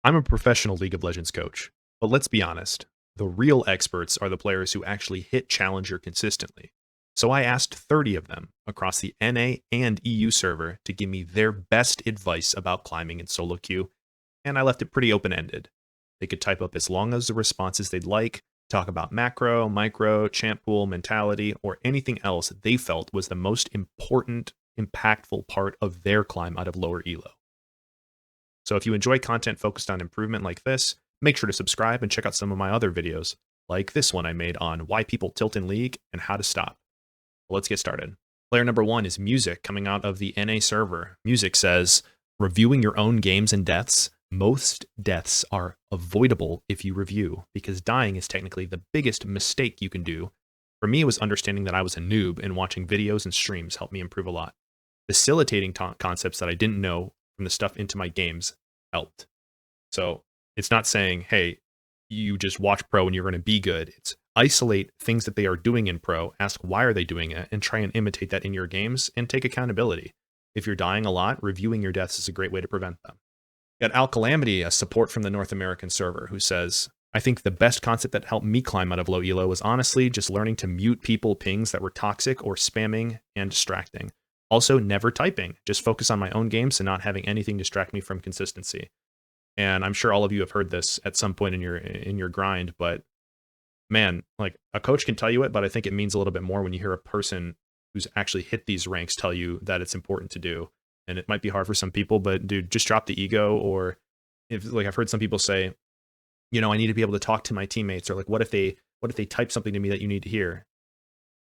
I'm a professional League of Legends coach, but let's be honest, the real experts are the players who actually hit Challenger consistently. So I asked 30 of them across the NA and EU server to give me their best advice about climbing in SoloQ, and I left it pretty open-ended. They could type up as long as the responses they'd like, talk about macro, micro, champ pool, mentality, or anything else they felt was the most important, impactful part of their climb out of lower elo. So if you enjoy content focused on improvement like this, make sure to subscribe and check out some of my other videos, like this one I made on why people tilt in League and how to stop. Well, let's get started. Player number 1 is Music, coming out of the NA server. Music says, reviewing your own games and deaths, most deaths are avoidable if you review, because dying is technically the biggest mistake you can do. For me, it was understanding that I was a noob, and watching videos and streams helped me improve a lot. Facilitating concepts that I didn't know from the stuff into my games helped. So it's not saying, hey, you just watch pro and you're going to be good. It's isolate things that they are doing in pro, ask why are they doing it, and try and imitate that in your games and take accountability. If you're dying a lot, reviewing your deaths is a great way to prevent them. Got Alcalamity, a support from the North American server, who says, I think the best concept that helped me climb out of low elo was honestly just learning to mute people pings that were toxic or spamming and distracting. Also, never typing. Just focus on my own games and not having anything distract me from consistency. And I'm sure all of you have heard this at some point in your grind, but man, like a coach can tell you it, but I think it means a little bit more when you hear a person who's actually hit these ranks tell you that it's important to do. And it might be hard for some people, but dude, just drop the ego. Or if, like, I've heard some people say, you know, I need to be able to talk to my teammates, or like, what if they type something to me that you need to hear?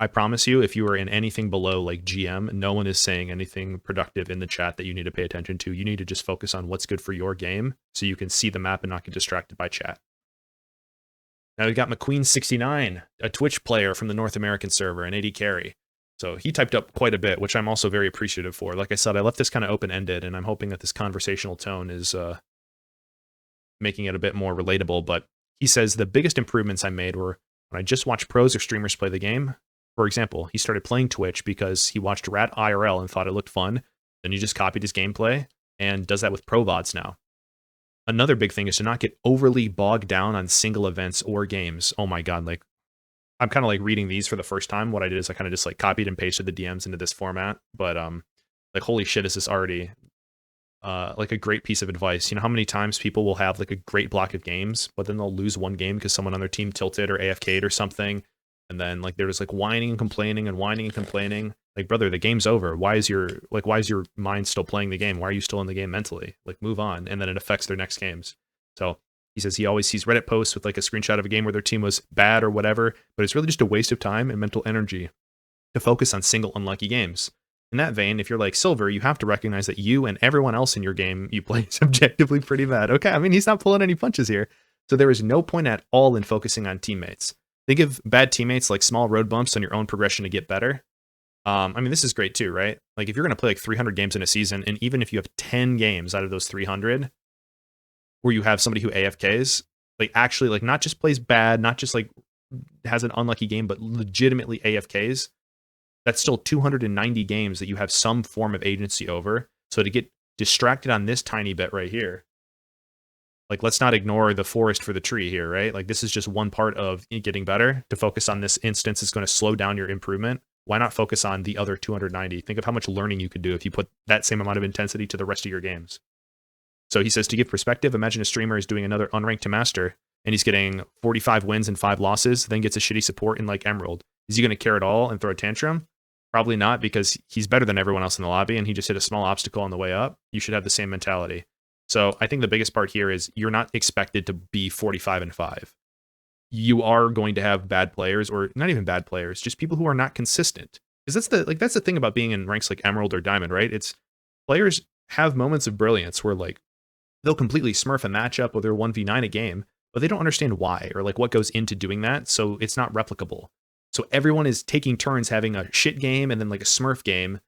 I promise you, if you are in anything below like GM, no one is saying anything productive in the chat that you need to pay attention to. You need to just focus on what's good for your game so you can see the map and not get distracted by chat. Now we got McQueen69, a Twitch player from the North American server, an AD carry. So he typed up quite a bit, which I'm also very appreciative for. Like I said, I left this kind of open-ended, and I'm hoping that this conversational tone is making it a bit more relatable. But he says the biggest improvements I made were when I just watched pros or streamers play the game. For example, he started playing Twitch because he watched Rat IRL and thought it looked fun. Then he just copied his gameplay and does that with pro VODs now. Another big thing is to not get overly bogged down on single events or games. Oh my God, like I'm kind of like reading these for the first time. What I did is I kind of just like copied and pasted the DMs into this format. But like holy shit, is this already like a great piece of advice? You know how many times people will have like a great block of games, but then they'll lose one game because someone on their team tilted or AFK'd or something. And then like they're just like whining and complaining and whining and complaining. Like, brother, the game's over. Why is your mind still playing the game? Why are you still in the game mentally? Like, move on. And then it affects their next games. So he says he always sees Reddit posts with like a screenshot of a game where their team was bad or whatever, but it's really just a waste of time and mental energy to focus on single unlucky games. In that vein, if you're like Silver, you have to recognize that you and everyone else in your game you play is objectively pretty bad. Okay, I mean, he's not pulling any punches here. So there is no point at all in focusing on teammates. Think of bad teammates like small road bumps on your own progression to get better. I mean, this is great too, right? Like if you're going to play like 300 games in a season, and even if you have 10 games out of those 300 where you have somebody who AFKs, like actually like not just plays bad, not just like has an unlucky game, but legitimately AFKs, that's still 290 games that you have some form of agency over. So to get distracted on this tiny bit right here, like, let's not ignore the forest for the tree here, right? Like, this is just one part of getting better. To focus on this instance is going to slow down your improvement. Why not focus on the other 290? Think of how much learning you could do if you put that same amount of intensity to the rest of your games. So he says, to give perspective, imagine a streamer is doing another unranked to master, and he's getting 45 wins and 5 losses, then gets a shitty support in, like, Emerald. Is he going to care at all and throw a tantrum? Probably not, because he's better than everyone else in the lobby, and he just hit a small obstacle on the way up. You should have the same mentality. So I think the biggest part here is you're not expected to be 45-5. You are going to have bad players, or not even bad players, just people who are not consistent. Because that's the thing about being in ranks like Emerald or Diamond, right? It's players have moments of brilliance where like they'll completely smurf a matchup or they're 1v9 a game, but they don't understand why or like what goes into doing that. So it's not replicable. So everyone is taking turns having a shit game and then like a smurf game.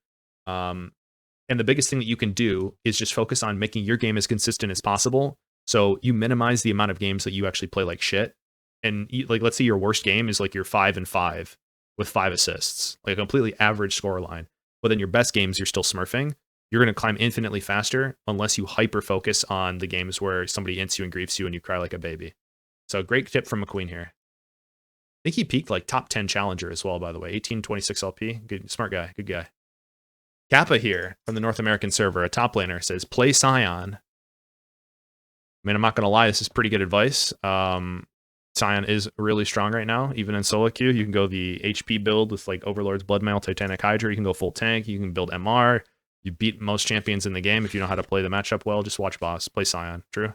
And the biggest thing that you can do is just focus on making your game as consistent as possible. So you minimize the amount of games that you actually play like shit. And like, let's say your worst game is like your 5-5 with 5 assists, like a completely average score line. But then your best games, you're still smurfing. you're going to climb infinitely faster unless you hyper focus on the games where somebody ints you and griefs you and you cry like a baby. So great tip from McQueen here. I think he peaked like top 10 challenger as well, by the way. 1826 LP. Good, smart guy. Good guy. Kappa here from the North American server, a top laner, says, play Sion. I mean, I'm not going to lie, this is pretty good advice. Sion is really strong right now, even in SoloQ. You can go the HP build with like Overlord's Bloodmail, Titanic Hydra. You can go full tank. You can build MR. You beat most champions in the game if you know how to play the matchup well. Just watch boss. Play Sion. True.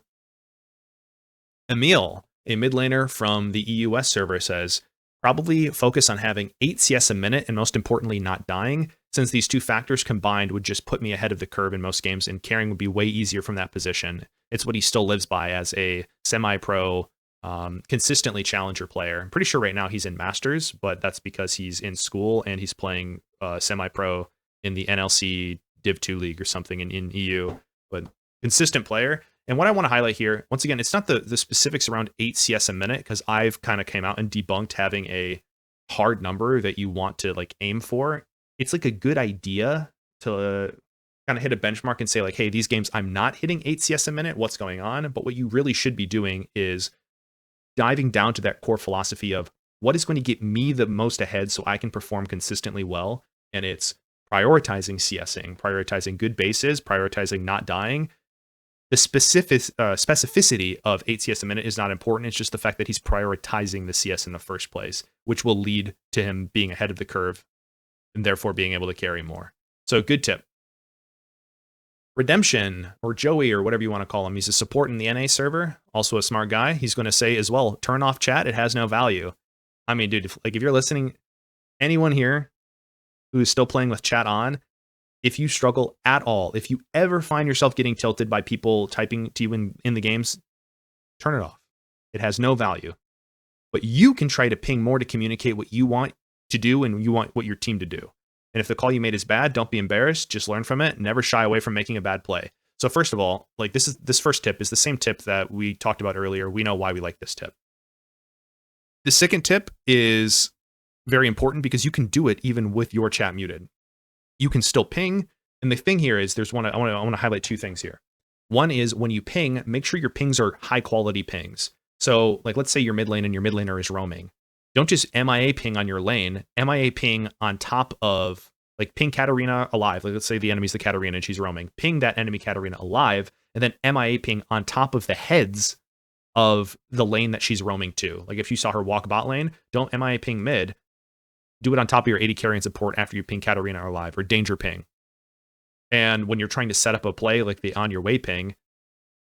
Emil, a mid laner from the EUS server, says, probably focus on having 8 CS a minute and most importantly not dying, since these two factors combined would just put me ahead of the curve in most games and carrying would be way easier from that position. It's what he still lives by as a semi-pro, consistently challenger player. I'm pretty sure right now he's in Masters, but that's because he's in school and he's playing semi-pro in the NLC Div 2 League or something in EU, but consistent player. And what I want to highlight here, once again, it's not the specifics around 8 CS a minute, because I've kind of came out and debunked having a hard number that you want to like aim for. It's like a good idea to kind of hit a benchmark and say like, hey, these games I'm not hitting 8 CS a minute, what's going on? But what you really should be doing is diving down to that core philosophy of what is going to get me the most ahead so I can perform consistently well. And it's prioritizing CSing, prioritizing good bases, prioritizing not dying. The specificity of 8 CS a minute is not important. It's just the fact that he's prioritizing the CS in the first place, which will lead to him being ahead of the curve and therefore being able to carry more. So good tip. Redemption, or Joey, or whatever you want to call him, he's a support in the NA server, also a smart guy. He's going to say as well, turn off chat, it has no value. I mean, dude, if you're listening, anyone here who is still playing with chat on, if you struggle at all, if you ever find yourself getting tilted by people typing to you in the games, turn it off. It has no value. But you can try to ping more to communicate what you want to do and you want what your team to do. And if the call you made is bad, don't be embarrassed. Just learn from it. Never shy away from making a bad play. So first of all, like this first tip is the same tip that we talked about earlier. We know why we like this tip. The second tip is very important because you can do it even with your chat muted. You can still ping. And the thing here is I want to highlight two things here. One is when you ping, make sure your pings are high quality pings. So like, let's say you're mid lane and your mid laner is roaming. Don't just MIA ping on your lane, MIA ping on top of, like, ping Katarina alive. Like, let's say the enemy's the Katarina and she's roaming. Ping that enemy Katarina alive, and then MIA ping on top of the heads of the lane that she's roaming to. Like, if you saw her walk bot lane, don't MIA ping mid. Do it on top of your AD carry and support after you ping Katarina alive, or danger ping. And when you're trying to set up a play, like the on your way ping,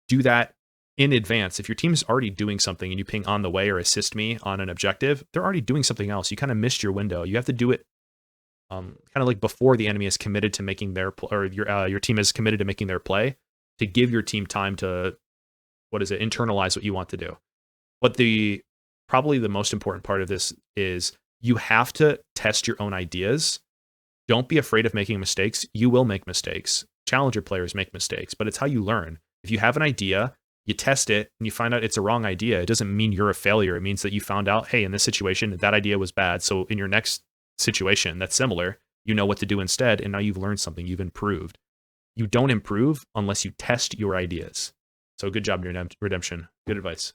do that in advance. If your team is already doing something and you ping on the way or assist me on an objective, they're already doing something else. You kind of missed your window. You have to do it kind of like before the enemy is committed to making their or your team is committed to making their play, to give your team time to internalize what you want to do. But probably the most important part of this is you have to test your own ideas. Don't be afraid of making mistakes. You will make mistakes. Challenger players make mistakes, but it's how you learn. If you have an idea, you test it and you find out it's a wrong idea, it doesn't mean you're a failure. It means that you found out, hey, in this situation, that idea was bad. So in your next situation that's similar, you know what to do instead. And now you've learned something, you've improved. You don't improve unless you test your ideas. So good job, Redemption. Good advice.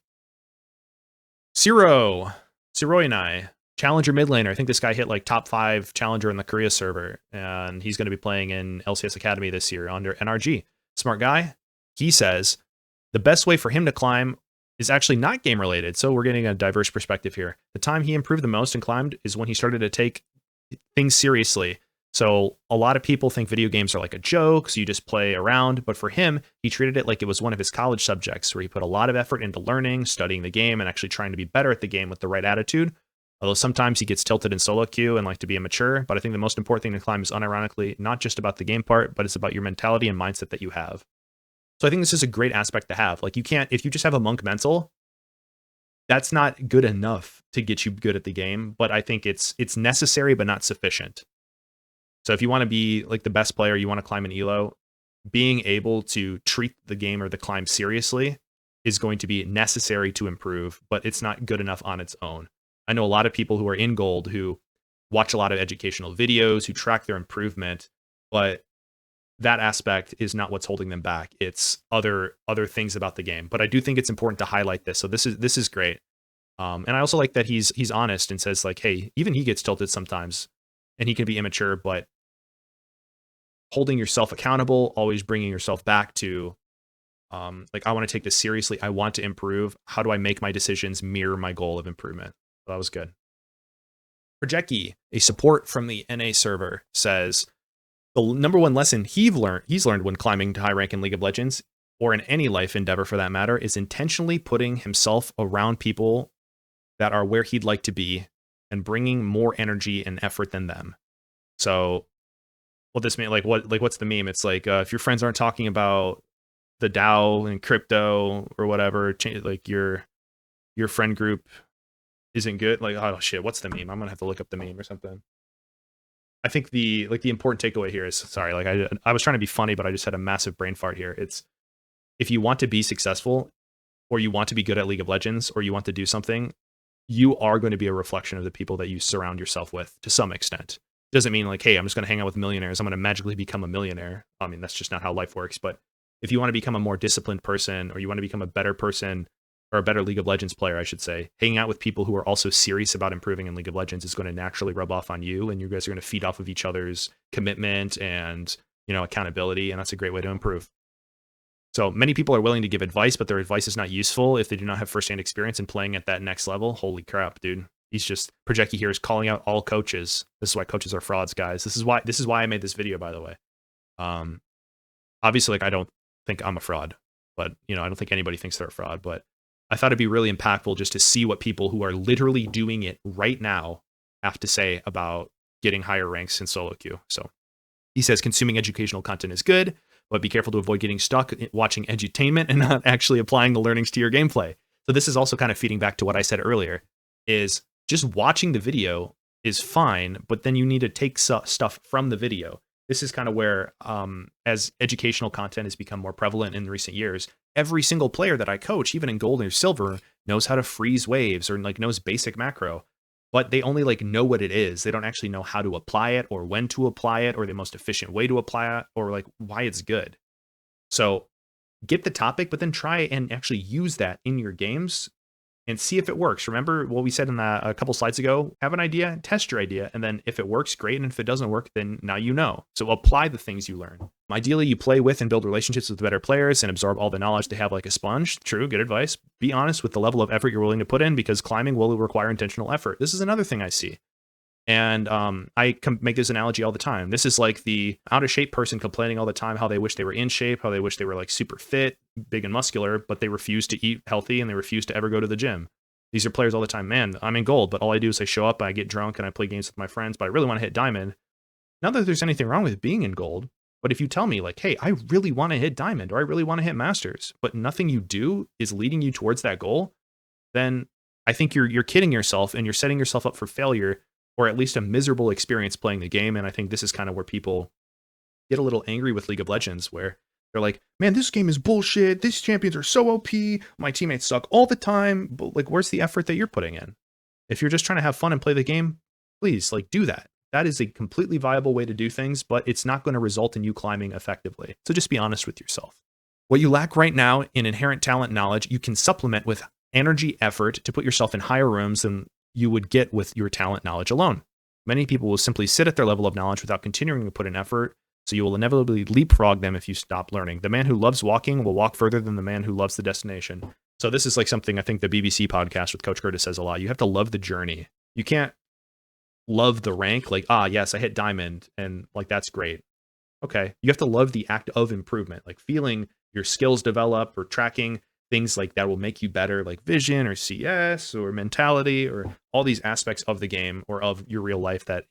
Siroinai, challenger mid laner. I think this guy hit like top 5 challenger in the Korea server. And he's going to be playing in LCS Academy this year under NRG. Smart guy. He says, the best way for him to climb is actually not game related. So we're getting a diverse perspective here. The time he improved the most and climbed is when he started to take things seriously. So a lot of people think video games are like a joke, so you just play around. But for him, he treated it like it was one of his college subjects, where he put a lot of effort into learning, studying the game, and actually trying to be better at the game with the right attitude. Although sometimes he gets tilted in solo queue and like to be immature. But I think the most important thing to climb is unironically not just about the game part, but it's about your mentality and mindset that you have. So I think this is a great aspect to have. Like, you can't, if you just have a monk mental, that's not good enough to get you good at the game. But I think it's necessary, but not sufficient. So if you want to be like the best player, you want to climb an elo, being able to treat the game or the climb seriously is going to be necessary to improve, but it's not good enough on its own. I know a lot of people who are in gold who watch a lot of educational videos, who track their improvement, but that aspect is not what's holding them back. It's other things about the game. But I do think it's important to highlight this. So this is great. And I also like that he's honest and says like, hey, even he gets tilted sometimes, and he can be immature, but holding yourself accountable, always bringing yourself back to like, I want to take this seriously. I want to improve. How do I make my decisions mirror my goal of improvement? So that was good. Projecki, a support from the NA server, says the number one lesson he's learned when climbing to high rank in League of Legends, or in any life endeavor for that matter, is intentionally putting himself around people that are where he'd like to be and bringing more energy and effort than them. So what this mean, what's the meme? It's like, if your friends aren't talking about the DAO and crypto or whatever, like your friend group isn't good. Like, oh shit, what's the meme? I'm gonna have to look up the meme or something. I think the important takeaway here is, sorry, like I was trying to be funny, but I just had a massive brain fart here. It's, if you want to be successful, or you want to be good at League of Legends, or you want to do something, you are going to be a reflection of the people that you surround yourself with to some extent. Doesn't mean like, hey, I'm just going to hang out with millionaires, I'm going to magically become a millionaire. I mean, that's just not how life works. But if you want to become a more disciplined person, or you want to become a better person, or a better League of Legends player, I should say, hanging out with people who are also serious about improving in League of Legends is going to naturally rub off on you, and you guys are going to feed off of each other's commitment and, you know, accountability, and that's a great way to improve. So many people are willing to give advice, but their advice is not useful if they do not have firsthand experience in playing at that next level. Holy crap, dude. He's just, Projecki here is calling out all coaches. This is why coaches are frauds, guys. This is why I made this video, by the way. Obviously, like, I don't think I'm a fraud, but, you know, I don't think anybody thinks they're a fraud, but I thought it'd be really impactful just to see what people who are literally doing it right now have to say about getting higher ranks in SoloQ. So he says consuming educational content is good, but be careful to avoid getting stuck watching edutainment and not actually applying the learnings to your gameplay. So this is also kind of feeding back to what I said earlier, is just watching the video is fine, but then you need to take stuff from the video. This is kind of where, as educational content has become more prevalent in recent years, every single player that I coach, even in gold or silver, knows how to freeze waves, or like knows basic macro, but they only like know what it is. They don't actually know how to apply it, or when to apply it, or the most efficient way to apply it, or like why it's good. So get the topic, but then try and actually use that in your games and see if it works. Remember what we said in a couple slides ago? Have an idea, test your idea, and then if it works, great. And if it doesn't work, then now you know. So apply the things you learn. Ideally, you play with and build relationships with better players and absorb all the knowledge they have like a sponge. True, good advice. Be honest with the level of effort you're willing to put in, because climbing will require intentional effort. This is another thing I see. And I make this analogy all the time. This is like the out of shape person complaining all the time how they wish they were in shape, how they wish they were like super fit, big and muscular, but they refuse to eat healthy and they refuse to ever go to the gym. These are players all the time. Man, I'm in gold, but all I do is I show up and I get drunk and I play games with my friends, but I really want to hit diamond. Not that there's anything wrong with being in gold, but if you tell me like, hey, I really want to hit diamond, or I really want to hit masters, but nothing you do is leading you towards that goal, then I think you're kidding yourself, and you're setting yourself up for failure, or at least a miserable experience playing the game. And I think this is kind of where people get a little angry with League of Legends, where they're like, man, this game is bullshit. These champions are so OP. My teammates suck all the time. But like, where's the effort that you're putting in? If you're just trying to have fun and play the game, please, like, do that. That is a completely viable way to do things, but it's not going to result in you climbing effectively. So just be honest with yourself. What you lack right now in inherent talent knowledge, you can supplement with energy effort to put yourself in higher rooms than you would get with your talent knowledge alone. Many people will simply sit at their level of knowledge without continuing to put in effort, so you will inevitably leapfrog them if you stop learning. The man who loves walking will walk further than the man who loves the destination. So this is like something I think the BBC podcast with Coach Curtis says a lot. You have to love the journey. You can't love the rank, like, yes, I hit diamond, and like, that's great. Okay, you have to love the act of improvement, like feeling your skills develop, or tracking things like that will make you better, like vision or CS or mentality, or all these aspects of the game or of your real life that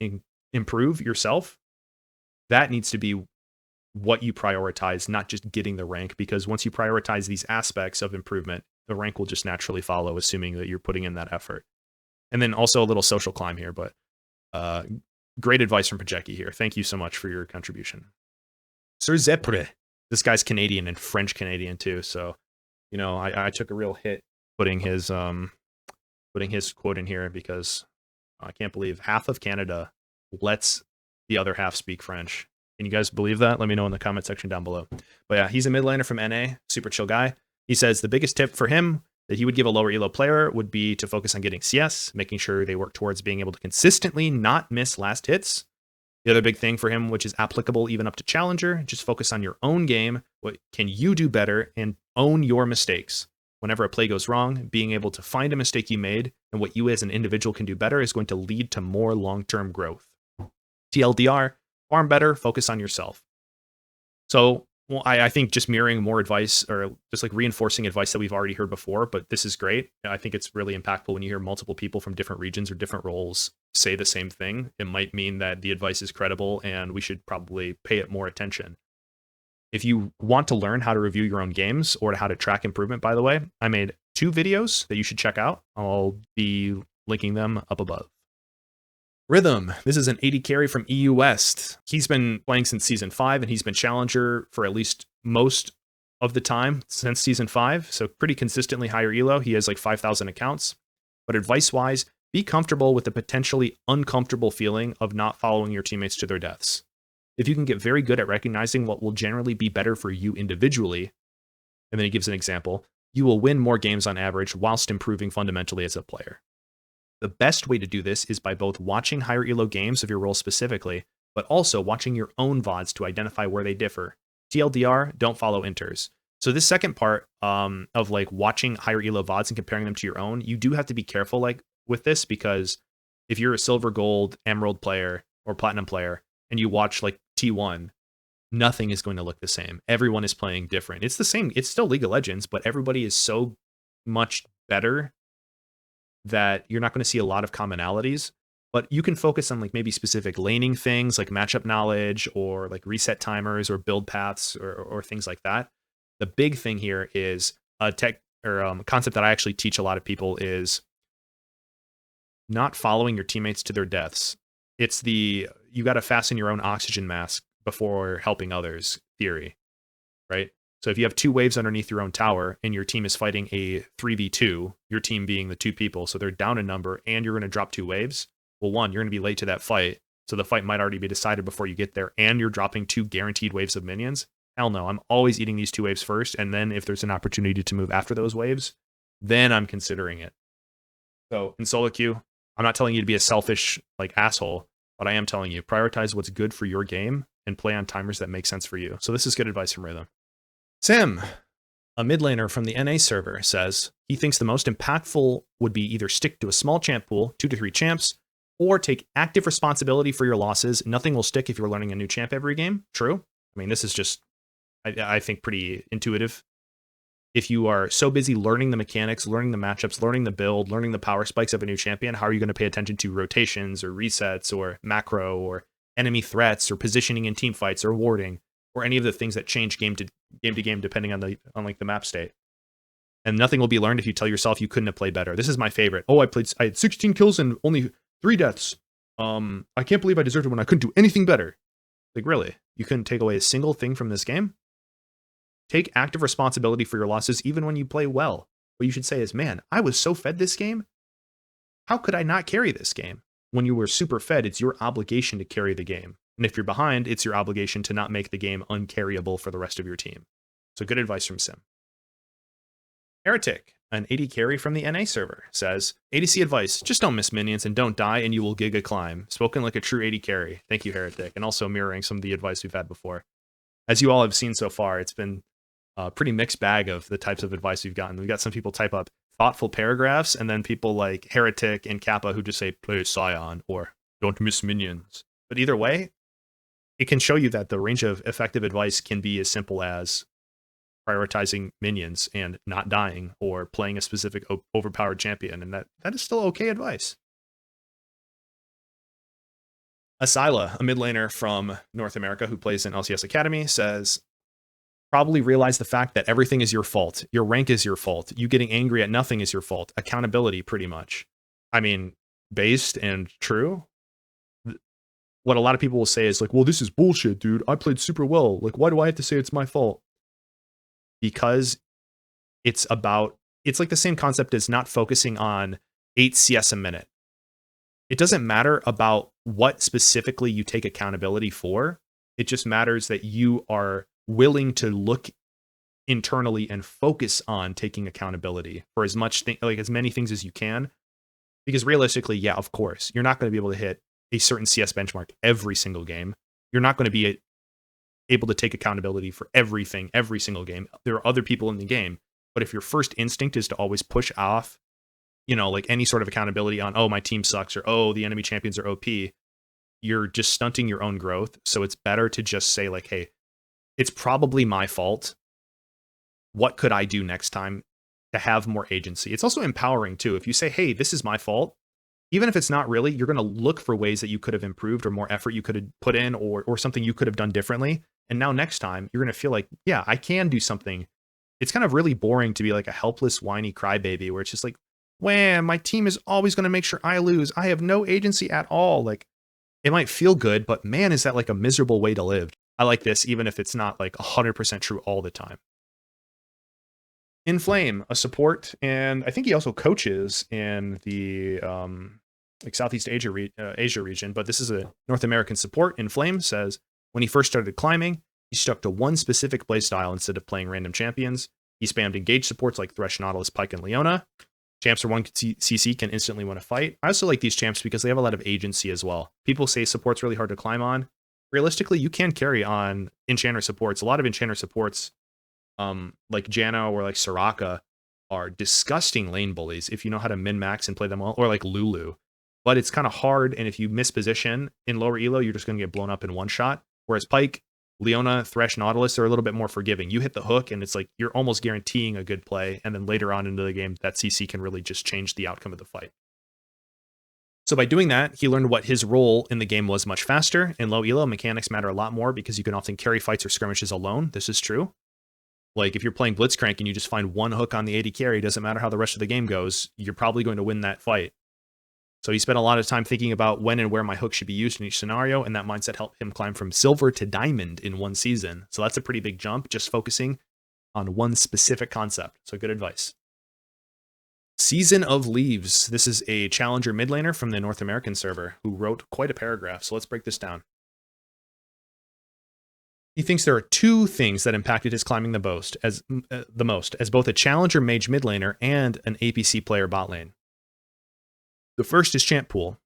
improve yourself. That needs to be what you prioritize, not just getting the rank, because once you prioritize these aspects of improvement, the rank will just naturally follow, assuming that you're putting in that effort. And then also a little social climb here, but great advice from Projecki here. Thank you so much for your contribution. SirZepre. This guy's Canadian and French Canadian too, so you know, I took a real hit putting his quote in here, because I can't believe half of Canada lets the other half speak French. Can you guys believe that? Let me know in the comment section down below. But yeah, he's a mid laner from NA, super chill guy. He says the biggest tip for him that he would give a lower elo player would be to focus on getting CS, making sure they work towards being able to consistently not miss last hits. The other big thing for him, which is applicable even up to Challenger, just focus on your own game. What can you do better and own your mistakes? Whenever a play goes wrong, being able to find a mistake you made and what you as an individual can do better is going to lead to more long-term growth. TLDR, farm better, focus on yourself. So well, I think just mirroring more advice or just like reinforcing advice that we've already heard before, but this is great. I think it's really impactful when you hear multiple people from different regions or different roles say the same thing. It might mean that the advice is credible and we should probably pay it more attention. If you want to learn how to review your own games or how to track improvement, by the way, I made 2 videos that you should check out. I'll be linking them up above. Rhythm. This is an 80 carry from EU West. He's been playing since Season 5, and he's been Challenger for at least most of the time since Season 5, so pretty consistently higher elo. He has like 5,000 accounts. But advice-wise, be comfortable with the potentially uncomfortable feeling of not following your teammates to their deaths. If you can get very good at recognizing what will generally be better for you individually, and then he gives an example, you will win more games on average whilst improving fundamentally as a player. The best way to do this is by both watching higher elo games of your role specifically, but also watching your own VODs to identify where they differ. TLDR, don't follow inters. So this second part of like watching higher elo VODs and comparing them to your own, you do have to be careful like with this, because if you're a silver, gold, emerald player or platinum player and you watch like T1, nothing is going to look the same. Everyone is playing different. It's the same. It's still League of Legends, but everybody is so much better that you're not going to see a lot of commonalities. But you can focus on like maybe specific laning things like matchup knowledge or like reset timers or build paths or things like that. The big thing here is a tech or concept that I actually teach a lot of people is not following your teammates to their deaths. It's the you got to fasten your own oxygen mask before helping others theory, right? So if you have 2 waves underneath your own tower and your team is fighting a 3v2, your team being the 2 people, so they're down a number and you're going to drop 2 waves, well, 1, you're going to be late to that fight, so the fight might already be decided before you get there, and you're dropping 2 guaranteed waves of minions. Hell no, I'm always eating these 2 waves first, and then if there's an opportunity to move after those waves, then I'm considering it. So in SoloQ, I'm not telling you to be a selfish like asshole, but I am telling you, prioritize what's good for your game and play on timers that make sense for you. So this is good advice from Rhythm. Sim, a mid laner from the NA server, says he thinks the most impactful would be either stick to a small champ pool, 2 to 3 champs, or take active responsibility for your losses. Nothing will stick if you're learning a new champ every game. True. I mean, this is just, I think, pretty intuitive. If you are so busy learning the mechanics, learning the matchups, learning the build, learning the power spikes of a new champion, how are you going to pay attention to rotations or resets or macro or enemy threats or positioning in team fights or warding or any of the things that change game to game depending on like the map state? And nothing will be learned if you tell yourself you couldn't have played better. This is my favorite. Oh, I had 16 kills and only 3 deaths. I can't believe I deserved it when I couldn't do anything better. Like, really? You couldn't take away a single thing from this game? Take active responsibility for your losses even when you play well. What you should say is, man, I was so fed this game. How could I not carry this game? When you were super fed, it's your obligation to carry the game. And if you're behind, it's your obligation to not make the game uncarryable for the rest of your team. So good advice from Sim. Heretic, an 80 carry from the NA server, says, ADC advice, just don't miss minions and don't die and you will giga climb. Spoken like a true 80 carry. Thank you, Heretic. And also mirroring some of the advice we've had before. As you all have seen so far, it's been a pretty mixed bag of the types of advice we've gotten. We've got some people type up thoughtful paragraphs, and then people like Heretic and Kappa who just say, play Scion, or don't miss minions. But either way, it can show you that the range of effective advice can be as simple as prioritizing minions and not dying, or playing a specific overpowered champion, and that is still okay advice. Asilah, a mid laner from North America who plays in LCS Academy, says, probably realize the fact that everything is your fault. Your rank is your fault. You getting angry at nothing is your fault. Accountability, pretty much. I mean, based and true. What a lot of people will say is like, well, this is bullshit, dude. I played super well. Like, why do I have to say it's my fault? Because it's like the same concept as not focusing on 8 CS a minute. It doesn't matter about what specifically you take accountability for. It just matters that you are willing to look internally and focus on taking accountability for as much like as many things as you can. Because realistically, yeah, of course, you're not going to be able to hit a certain CS benchmark every single game. You're not going to be able to take accountability for everything every single game. There are other people in the game, but if your first instinct is to always push off, like any sort of accountability on, oh, my team sucks, or oh, the enemy champions are OP, you're just stunting your own growth. So it's better to just say like, hey, it's probably my fault. What could I do next time to have more agency? It's also empowering too. If you say, hey, this is my fault, even if it's not really, you're going to look for ways that you could have improved or more effort you could have put in or something you could have done differently. And now next time you're going to feel like, yeah, I can do something. It's kind of really boring to be like a helpless, whiny crybaby where it's just like, wham, my team is always going to make sure I lose. I have no agency at all. Like, it might feel good, but man, is that like a miserable way to live. I like this, even if it's not like 100% true all the time. InFlame, a support, and I think he also coaches in the like Southeast Asia region, but this is a North American support. InFlame says when he first started climbing, he stuck to one specific playstyle instead of playing random champions. He spammed engage supports like Thresh, Nautilus, Pyke, and Leona. Champs for 1 CC can instantly win a fight. I also like these champs because they have a lot of agency as well. People say support's really hard to climb on. Realistically, you can carry on enchanter supports. A lot of enchanter supports, like Janna or like Soraka, are disgusting lane bullies if you know how to min-max and play them well, or like Lulu. But it's kind of hard, and if you miss position in lower elo, you're just going to get blown up in one shot. Whereas Pyke, Leona, Thresh, Nautilus are a little bit more forgiving. You hit the hook, and it's like you're almost guaranteeing a good play, and then later on into the game, that CC can really just change the outcome of the fight. So by doing that, he learned what his role in the game was much faster. In low elo, mechanics matter a lot more because you can often carry fights or skirmishes alone. This is true. Like if you're playing Blitzcrank and you just find one hook on the AD carry, doesn't matter how the rest of the game goes, you're probably going to win that fight. So he spent a lot of time thinking about when and where my hook should be used in each scenario, and that mindset helped him climb from silver to diamond in one season. So that's a pretty big jump, just focusing on one specific concept. So good advice. Season of Leaves. This is a challenger mid laner from the North American server who wrote quite a paragraph. So let's break this down. He thinks there are two things that impacted his climbing the most as both a challenger mage mid laner and an APC player bot lane. The first is champ pool.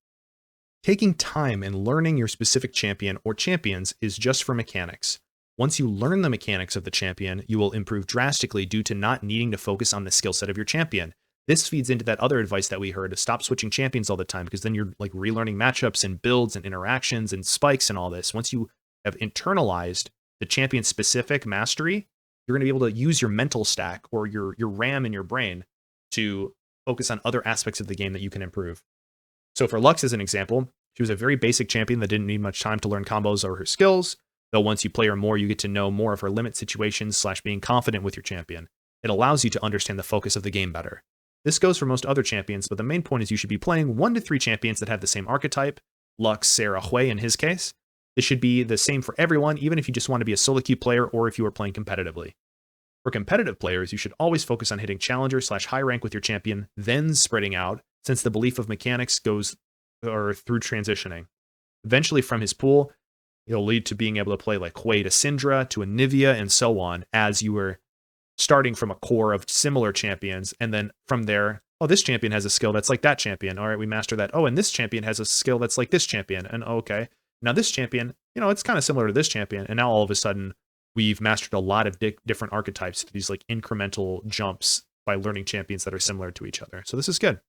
Taking time and learning your specific champion or champions is just for mechanics. Once you learn the mechanics of the champion, you will improve drastically due to not needing to focus on the skill set of your champion. This feeds into that other advice that we heard to stop switching champions all the time, because then you're like relearning matchups and builds and interactions and spikes and all this. Once you have internalized the champion specific mastery, you're going to be able to use your mental stack or your RAM in your brain to focus on other aspects of the game that you can improve. So for Lux as an example, she was a very basic champion that didn't need much time to learn combos or her skills, though once you play her more, you get to know more of her limit situations / being confident with your champion. It allows you to understand the focus of the game better. This goes for most other champions, but the main point is you should be playing 1 to 3 champions that have the same archetype, Lux, Sarah, Hui in his case. This should be the same for everyone, even if you just want to be a SoloQ player or if you are playing competitively. For competitive players, you should always focus on hitting challenger / high rank with your champion, then spreading out, since the belief of mechanics goes through transitioning. Eventually from his pool, it'll lead to being able to play like Hui to Syndra, to Anivia, and so on, as you were starting from a core of similar champions, and then from there, oh, this champion has a skill that's like that champion. All right, we master that. Oh, and this champion has a skill that's like this champion. And okay, now this champion, it's kind of similar to this champion. And now all of a sudden, we've mastered a lot of different archetypes, these like incremental jumps by learning champions that are similar to each other. So this is good.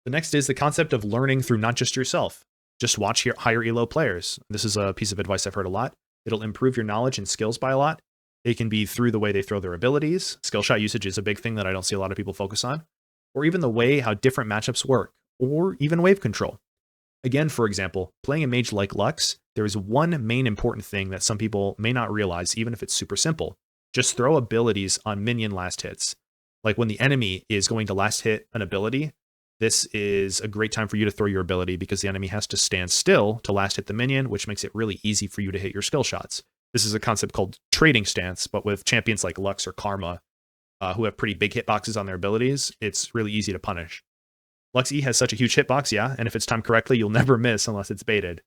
The next is the concept of learning through not just yourself. Just watch higher elo players. This is a piece of advice I've heard a lot. It'll improve your knowledge and skills by a lot. It can be through the way they throw their abilities. Skill shot usage is a big thing that I don't see a lot of people focus on. Or even the way how different matchups work. Or even wave control. Again, for example, playing a mage like Lux, there is one main important thing that some people may not realize, even if it's super simple. Just throw abilities on minion last hits. Like when the enemy is going to last hit an ability, this is a great time for you to throw your ability because the enemy has to stand still to last hit the minion, which makes it really easy for you to hit your skill shots. This is a concept called trading stance, but with champions like Lux or Karma, who have pretty big hitboxes on their abilities, it's really easy to punish. Lux E has such a huge hitbox, yeah, and if it's timed correctly, you'll never miss unless it's baited.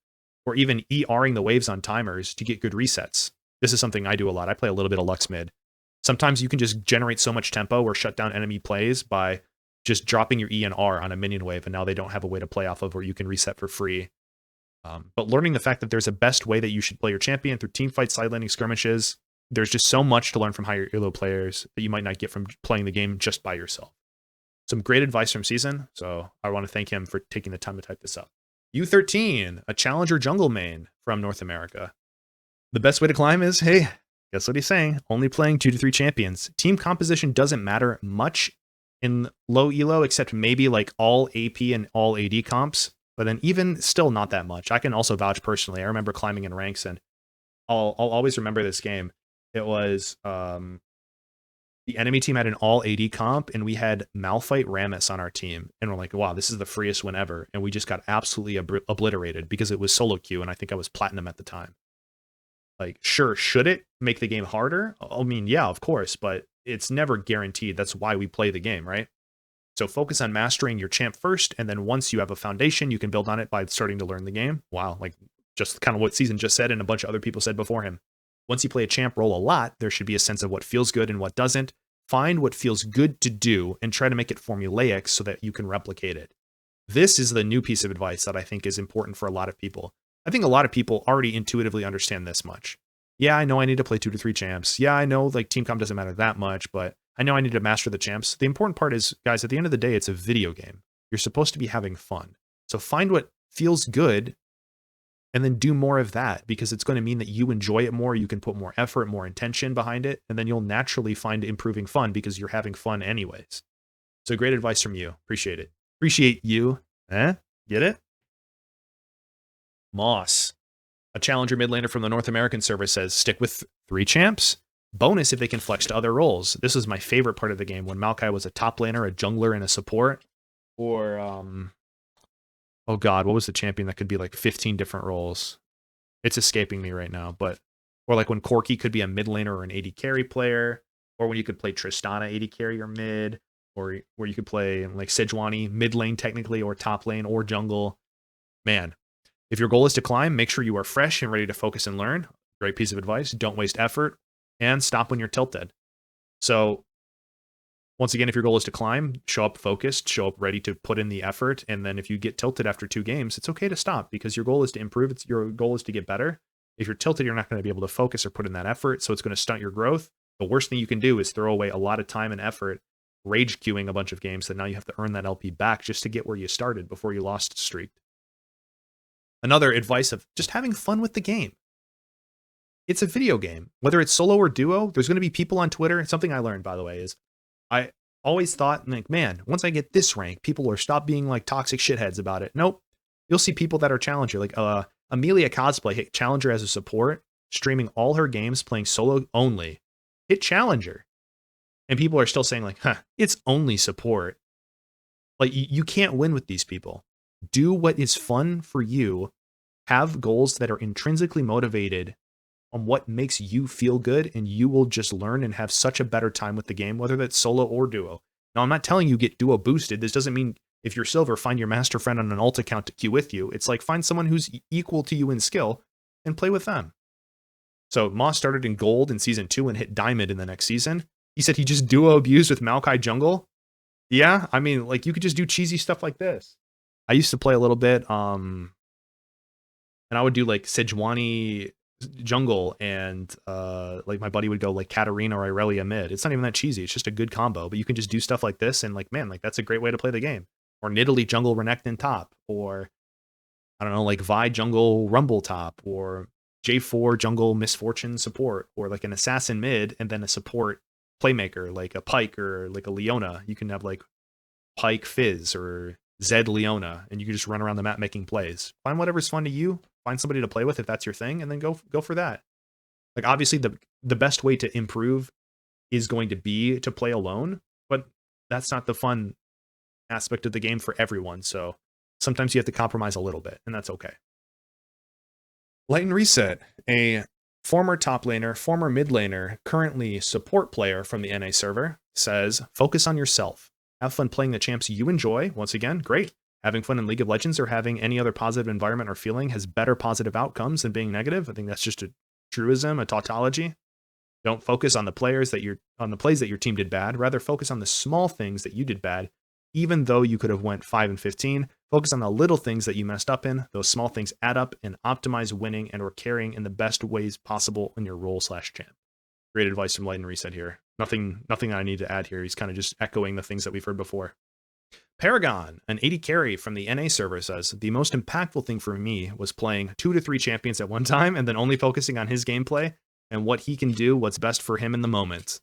or even ERing the waves on timers to get good resets. This is something I do a lot. I play a little bit of Lux mid. Sometimes you can just generate so much tempo or shut down enemy plays by just dropping your E and R on a minion wave, and now they don't have a way to play off of where you can reset for free. But learning the fact that there's a best way that you should play your champion through team fights, side landing skirmishes, there's just so much to learn from higher elo players that you might not get from playing the game just by yourself. Some great advice from Season, so I want to thank him for taking the time to type this up. U13, a challenger jungle main from North America. The best way to climb is, hey, guess what he's saying? Only playing 2 to 3 champions. Team composition doesn't matter much in low elo, except maybe like all AP and all AD comps, but then even still not that much. I can also vouch personally. I remember climbing in ranks, and I'll always remember this game. It was the enemy team had an all AD comp, and we had Malphite Rammus on our team, and we're like, wow, this is the freest win ever, and we just got absolutely obliterated because it was SoloQ, and I think I was platinum at the time. Like, sure, should it make the game harder? I mean, yeah, of course, but it's never guaranteed. That's why we play the game, right? So focus on mastering your champ first, and then once you have a foundation, you can build on it by starting to learn the game. Wow, like just kind of what Season just said and a bunch of other people said before him. Once you play a champ role a lot, there should be a sense of what feels good and what doesn't. Find what feels good to do and try to make it formulaic so that you can replicate it. This is the new piece of advice that I think is important for a lot of people. I think a lot of people already intuitively understand this much. Yeah, I know I need to play 2 to 3 champs. Yeah, I know like team comp doesn't matter that much, but I know I need to master the champs. The important part is, guys, at the end of the day, it's a video game. You're supposed to be having fun. So find what feels good and then do more of that, because it's going to mean that you enjoy it more. You can put more effort, more intention behind it, and then you'll naturally find improving fun because you're having fun anyways. So great advice from you. Appreciate it. Appreciate you. Get it? Moss, a challenger mid laner from the North American server, says stick with 3 champs. Bonus if they can flex to other roles. This is my favorite part of the game, when Maokai was a top laner, a jungler, and a support. Or oh god, what was the champion that could be like 15 different roles? It's escaping me right now, but or like when Corki could be a mid laner or an AD carry player, or when you could play Tristana AD carry or mid, or where you could play like Sejuani mid lane technically, or top lane or jungle. Man, if your goal is to climb, make sure you are fresh and ready to focus and learn. Great piece of advice. Don't waste effort and stop when you're tilted. So once again, if your goal is to climb, show up focused, show up ready to put in the effort. And then if you get tilted after 2 games, it's okay to stop, because your goal is to improve. Your goal is to get better. If you're tilted, you're not going to be able to focus or put in that effort. So it's going to stunt your growth. The worst thing you can do is throw away a lot of time and effort rage queuing a bunch of games that now you have to earn that LP back just to get where you started before you lost streak. Another advice of just having fun with the game. It's a video game. Whether it's solo or duo, there's going to be people on Twitter. Something I learned, by the way, is I always thought, like, man, once I get this rank, people will stop being like toxic shitheads about it. Nope. You'll see people that are challenger, like Amelia Cosplay hit challenger as a support, streaming all her games, playing solo only. Hit challenger. And people are still saying like, it's only support. Like, you can't win with these people. Do what is fun for you. Have goals that are intrinsically motivated on what makes you feel good, and you will just learn and have such a better time with the game, whether that's solo or duo. Now, I'm not telling you get duo boosted. This doesn't mean if you're silver, find your master friend on an alt account to queue with you. It's like find someone who's equal to you in skill and play with them. So Moss started in gold in season 2 and hit diamond in the next season. He said he just duo abused with Maokai jungle. Yeah, I mean, like, you could just do cheesy stuff like this. I used to play a little bit, and I would do like Sejuani jungle, and like my buddy would go like Katarina or Irelia mid. It's not even that cheesy. It's just a good combo, but you can just do stuff like this, and like, man, like, that's a great way to play the game. Or Nidalee jungle Renekton top, or I don't know, like Vi jungle Rumble top, or J4 jungle Misfortune support, or like an assassin mid and then a support playmaker like a Pyke or like a Leona. You can have like Pyke Fizz or Zed Leona, and you can just run around the map making plays. Find whatever's fun to you. Find somebody to play with if that's your thing, and then go for that. Like, obviously the best way to improve is going to be to play alone, but that's not the fun aspect of the game for everyone. So sometimes you have to compromise a little bit, and that's okay. LightNReset, a former top laner, former mid laner, currently support player from the NA server, says, focus on yourself. Have fun playing the champs you enjoy. Once again, great. Having fun in League of Legends or having any other positive environment or feeling has better positive outcomes than being negative. I think that's just a truism, a tautology. Don't focus on the plays that your team did bad. Rather focus on the small things that you did bad, even though you could have went 5-15. Focus on the little things that you messed up in. Those small things add up and optimize winning and or carrying in the best ways possible in your role/champ. Great advice from LightNReset here. Nothing I need to add here. He's kind of just echoing the things that we've heard before. Paragon, an 80 carry from the NA server, says, the most impactful thing for me was playing 2 to 3 champions at one time and then only focusing on his gameplay and what he can do, what's best for him in the moment.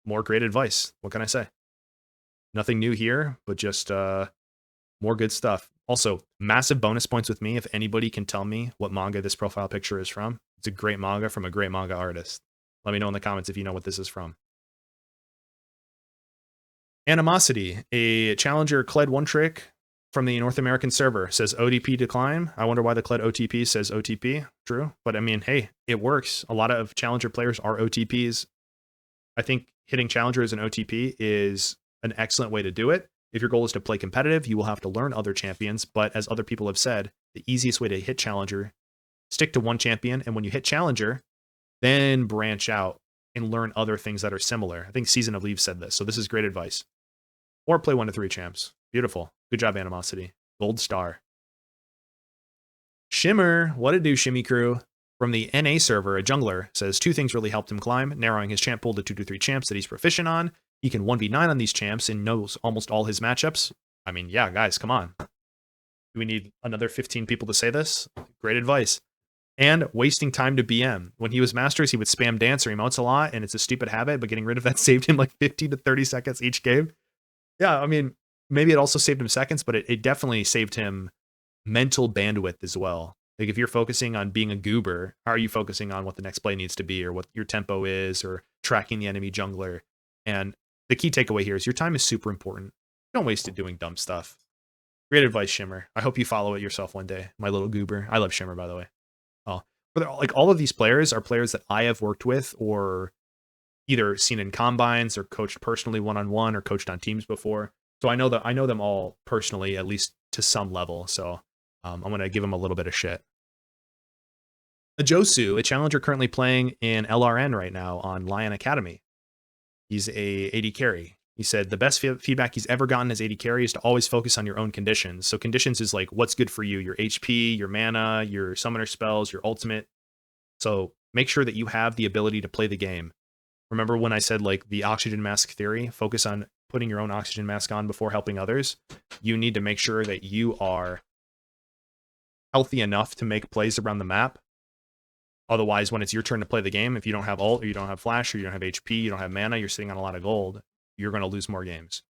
More great advice. What can I say? Nothing new here, but just more good stuff. Also, massive bonus points with me if anybody can tell me what manga this profile picture is from. It's a great manga from a great manga artist. Let me know in the comments if you know what this is from. Animosity, a challenger Kled one trick from the North American server, says ODP decline. I wonder why the Kled OTP says OTP. True, but I mean, hey, it works. A lot of challenger players are OTPs. I think hitting challenger as an OTP is an excellent way to do it. If your goal is to play competitive, you will have to learn other champions, but as other people have said, the easiest way to hit challenger, stick to one champion, and when you hit challenger, then branch out and learn other things that are similar. I think Season of Leaves said this, so this is great advice. Or play 1 to 3 champs. Beautiful. Good job, Animosity. Gold star. Shimmer, what it do, Shimmy crew? From the NA server, a jungler says 2 things really helped him climb, narrowing his champ pool to 2 to 3 champs that he's proficient on. He can 1v9 on these champs and knows almost all his matchups. I mean, yeah, guys, come on. Do we need another 15 people to say this? Great advice. And wasting time to BM. When he was Masters, he would spam dance or emotes a lot, and it's a stupid habit, but getting rid of that saved him like 50 to 30 seconds each game. Yeah, I mean, maybe it also saved him seconds, but it definitely saved him mental bandwidth as well. Like if you're focusing on being a goober, how are you focusing on what the next play needs to be or what your tempo is or tracking the enemy jungler? And the key takeaway here is your time is super important. Don't waste it doing dumb stuff. Great advice, Shimmer. I hope you follow it yourself one day, my little goober. I love Shimmer, by the way. Oh, but like all of these players are players that I have worked with or either seen in combines or coached personally one-on-one or coached on teams before. So I know them all personally, at least to some level. So I'm going to give them a little bit of shit. Ajosu, a challenger currently playing in LRN right now on Lion Academy. He's a AD carry. He said the best feedback he's ever gotten as AD carry is to always focus on your own conditions. So conditions is like what's good for you, your HP, your mana, your summoner spells, your ultimate. So make sure that you have the ability to play the game. Remember when I said like the oxygen mask theory, focus on putting your own oxygen mask on before helping others. You need to make sure that you are healthy enough to make plays around the map. Otherwise, when it's your turn to play the game, if you don't have ult or you don't have flash or you don't have HP, you don't have mana, you're sitting on a lot of gold, you're going to lose more games.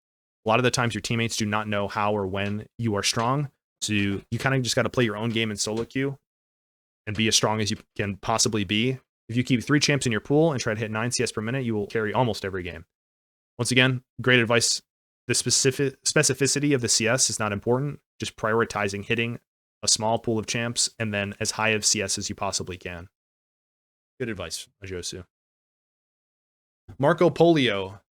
A lot of the times your teammates do not know how or when you are strong. So you kind of just got to play your own game in solo queue and be as strong as you can possibly be. If you keep 3 champs in your pool and try to hit 9 CS per minute, you will carry almost every game. Once again, great advice. The specificity of the CS is not important. Just prioritizing hitting a small pool of champs and then as high of CS as you possibly can. Good advice, Ajosu. Marco Polio,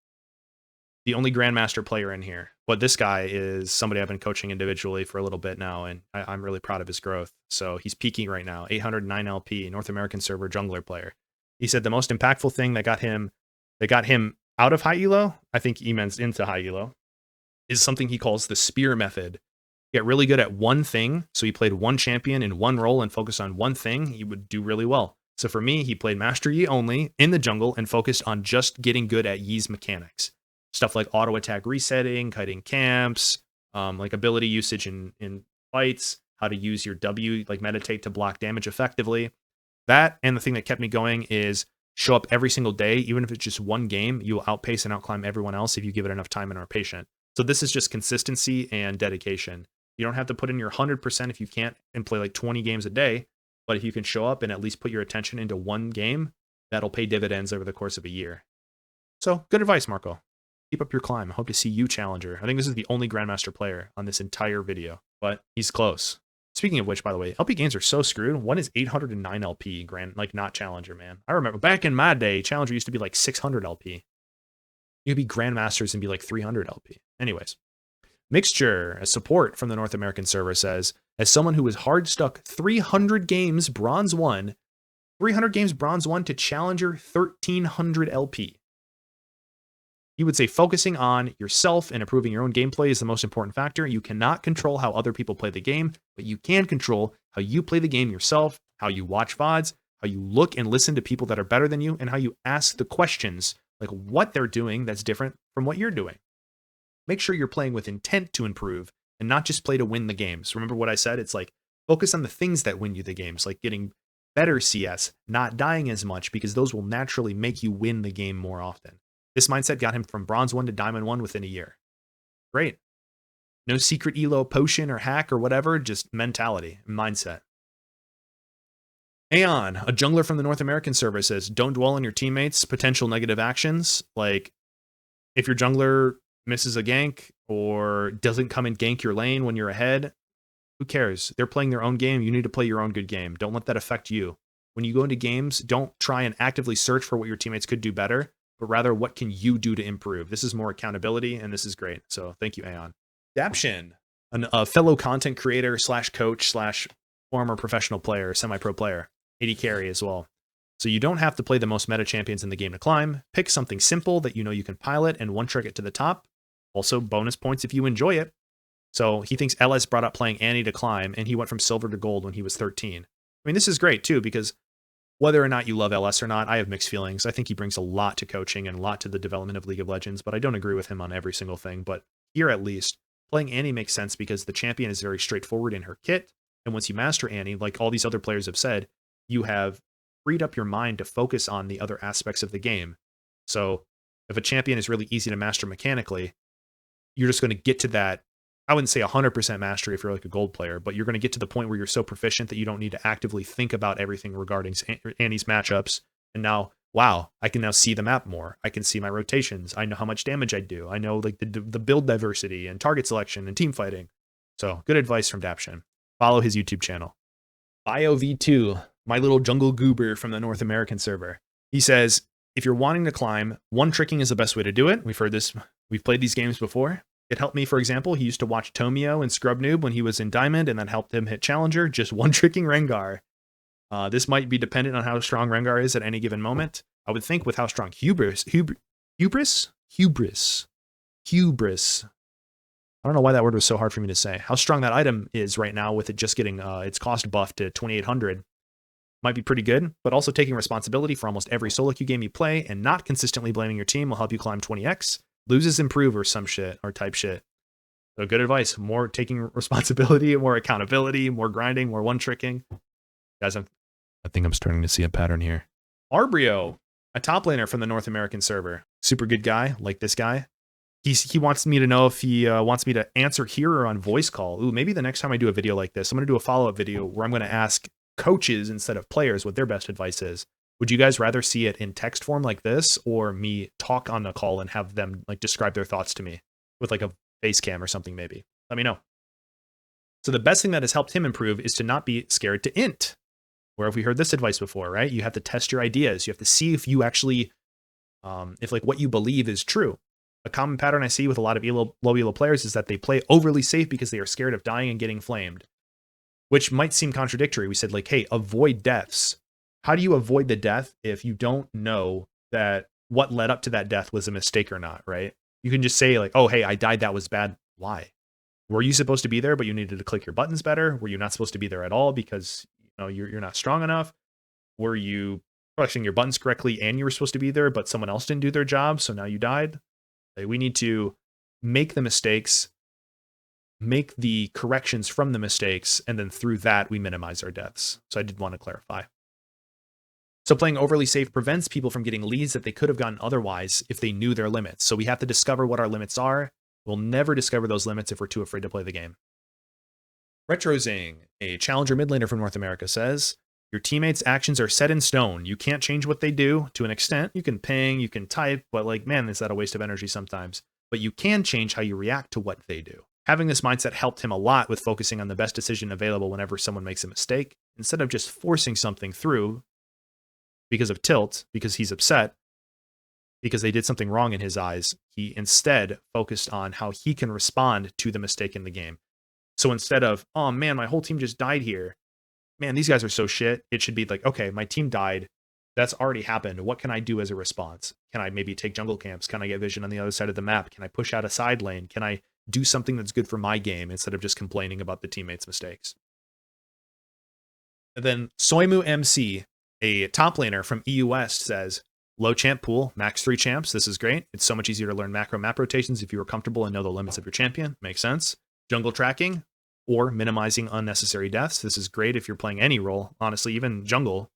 the only Grandmaster player in here. But this guy is somebody I've been coaching individually for a little bit now, and I'm really proud of his growth. So he's peaking right now, 809 LP, North American server jungler player. He said the most impactful thing that got him out of high elo, I think he meant into high elo, is something he calls the spear method. Get really good at one thing. So he played one champion in one role and focused on one thing. He would do really well. So for me, he played Master Yi only in the jungle and focused on just getting good at Yi's mechanics. Stuff like auto attack resetting, kiting camps, like ability usage in fights, how to use your W, like meditate to block damage effectively. That, and the thing that kept me going is show up every single day. Even if it's just one game, you will outpace and outclimb everyone else if you give it enough time and are patient. So this is just consistency and dedication. You don't have to put in your 100% if you can't and play like 20 games a day. But if you can show up and at least put your attention into one game, that'll pay dividends over the course of a year. So good advice, Marco. Keep up your climb. I hope to see you challenger. I think this is the only Grandmaster player on this entire video, but he's close. Speaking of which, by the way, LP games are so screwed. One is 809 LP, like not Challenger, man. I remember back in my day, Challenger used to be like 600 LP. You could be Grandmasters and be like 300 LP. Anyways, Mixtsure, a support from the North American server, says, as someone who was hard stuck 300 games Bronze 1, 300 games Bronze 1 to Challenger 1300 LP. He would say focusing on yourself and improving your own gameplay is the most important factor. You cannot control how other people play the game, but you can control how you play the game yourself, how you watch VODs, how you look and listen to people that are better than you, and how you ask the questions, like what they're doing that's different from what you're doing. Make sure you're playing with intent to improve and not just play to win the games. Remember what I said? It's like focus on the things that win you the games, like getting better CS, not dying as much, because those will naturally make you win the game more often. This mindset got him from Bronze 1 to Diamond 1 within a year. Great. No secret elo potion or hack or whatever, just mentality and mindset. Aeon, a jungler from the North American server, says, don't dwell on your teammates' potential negative actions. Like, if your jungler misses a gank or doesn't come and gank your lane when you're ahead, who cares? They're playing their own game. You need to play your own good game. Don't let that affect you. When you go into games, don't try and actively search for what your teammates could do better, but rather what can you do to improve? This is more accountability, and this is great. So thank you, Aeon. Daption, a fellow content creator / coach / former professional player, semi-pro player, 80 carry as well. So you don't have to play the most meta champions in the game to climb. Pick something simple that you know you can pilot and one-trick it to the top. Also, bonus points if you enjoy it. So he thinks LS brought up playing Annie to climb, and he went from silver to gold when he was 13. I mean, this is great too, because whether or not you love LS or not, I have mixed feelings. I think he brings a lot to coaching and a lot to the development of League of Legends, but I don't agree with him on every single thing. But here at least, playing Annie makes sense because the champion is very straightforward in her kit. And once you master Annie, like all these other players have said, you have freed up your mind to focus on the other aspects of the game. So if a champion is really easy to master mechanically, you're just going to get to that. I wouldn't say 100% mastery if you're like a gold player, but you're going to get to the point where you're so proficient that you don't need to actively think about everything regarding Annie's matchups. And now, wow, I can now see the map more. I can see my rotations. I know how much damage I do. I know like the build diversity and target selection and team fighting. So good advice from Daption. Follow his YouTube channel. BioV2, my little jungle goober from the North American server. He says, if you're wanting to climb, one tricking is the best way to do it. We've heard this. We've played these games before. It helped me, for example. He used to watch Tomio and Scrub Noob when he was in Diamond, and that helped him hit Challenger, just one tricking Rengar. This might be dependent on how strong Rengar is at any given moment. I would think with how strong Hubris. I don't know why that word was so hard for me to say. How strong that item is right now with it just getting its cost buffed to 2,800 might be pretty good, but also taking responsibility for almost every SoloQ game you play and not consistently blaming your team will help you climb 20x. Loses improve or some shit or type shit. So good advice. More taking responsibility, more accountability, more grinding, more one tricking. Guys, I think I'm starting to see a pattern here. Arbrio, a top laner from the North American server. Super good guy, like this guy. He wants me to know if he wants me to answer here or on voice call. Ooh, maybe the next time I do a video like this, I'm going to do a follow-up video where I'm going to ask coaches instead of players what their best advice is. Would you guys rather see it in text form like this or me talk on the call and have them like describe their thoughts to me with like a face cam or something maybe? Let me know. So the best thing that has helped him improve is to not be scared to int. Where have we heard this advice before, right? You have to test your ideas. You have to see if you actually, if like what you believe is true. A common pattern I see with a lot of low elo players is that they play overly safe because they are scared of dying and getting flamed, which might seem contradictory. We said like, hey, avoid deaths. How do you avoid the death if you don't know that what led up to that death was a mistake or not, right? You can just say like, oh, hey, I died. That was bad. Why? Were you supposed to be there, but you needed to click your buttons better? Were you not supposed to be there at all because you're not strong enough? Were you pressing your buttons correctly and you were supposed to be there, but someone else didn't do their job, so now you died? Like, we need to make the mistakes, make the corrections from the mistakes, and then through that, we minimize our deaths. So I did want to clarify. So playing overly safe prevents people from getting leads that they could have gotten otherwise if they knew their limits. So we have to discover what our limits are. We'll never discover those limits if we're too afraid to play the game. Retrozing, a challenger mid laner from North America, says, your teammates' actions are set in stone. You can't change what they do to an extent. You can ping, you can type, but like, man, is that a waste of energy sometimes? But you can change how you react to what they do. Having this mindset helped him a lot with focusing on the best decision available whenever someone makes a mistake, instead of just forcing something through because of tilt, because he's upset. because they did something wrong in his eyes. He instead focused on how he can respond to the mistake in the game. So instead of, oh man, my whole team just died here. Man, these guys are so shit. It should be like, okay, my team died. That's already happened. What can I do as a response? Can I maybe take jungle camps? Can I get vision on the other side of the map? Can I push out a side lane? Can I do something that's good for my game instead of just complaining about the teammates' mistakes? And then SoimuMC, a top laner from EU West, says, low champ pool, max 3 champs. This is great. It's so much easier to learn macro map rotations if you are comfortable and know the limits of your champion. Makes sense. Jungle tracking or minimizing unnecessary deaths. This is great if you're playing any role. Honestly, even jungle,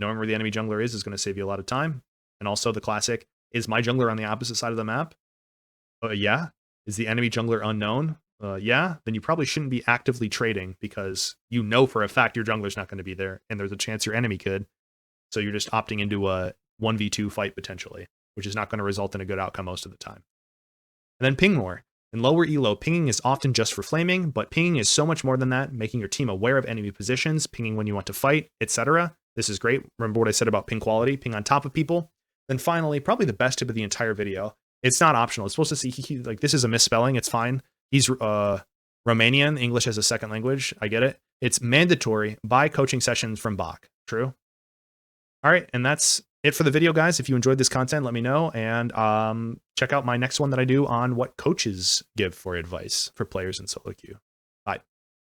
knowing where the enemy jungler is going to save you a lot of time. And also the classic, is my jungler on the opposite side of the map? Yeah. Is the enemy jungler unknown? Yeah. Then you probably shouldn't be actively trading because you know for a fact your jungler's not going to be there and there's a chance your enemy could. So you're just opting into a 1v2 fight potentially, which is not going to result in a good outcome most of the time. And then ping more. In lower elo, pinging is often just for flaming, but pinging is so much more than that, making your team aware of enemy positions, pinging when you want to fight, etc. This is great. Remember what I said about ping quality, ping on top of people. Then finally, probably the best tip of the entire video. It's not optional. It's supposed to see, like, this is a misspelling. It's fine. He's Romanian, English as a second language. I get it. It's mandatory. Buy coaching sessions from Bach. True. All right. And that's it for the video, guys. If you enjoyed this content, let me know. And check out my next one that I do on what coaches give for advice for players in SoloQ. Bye.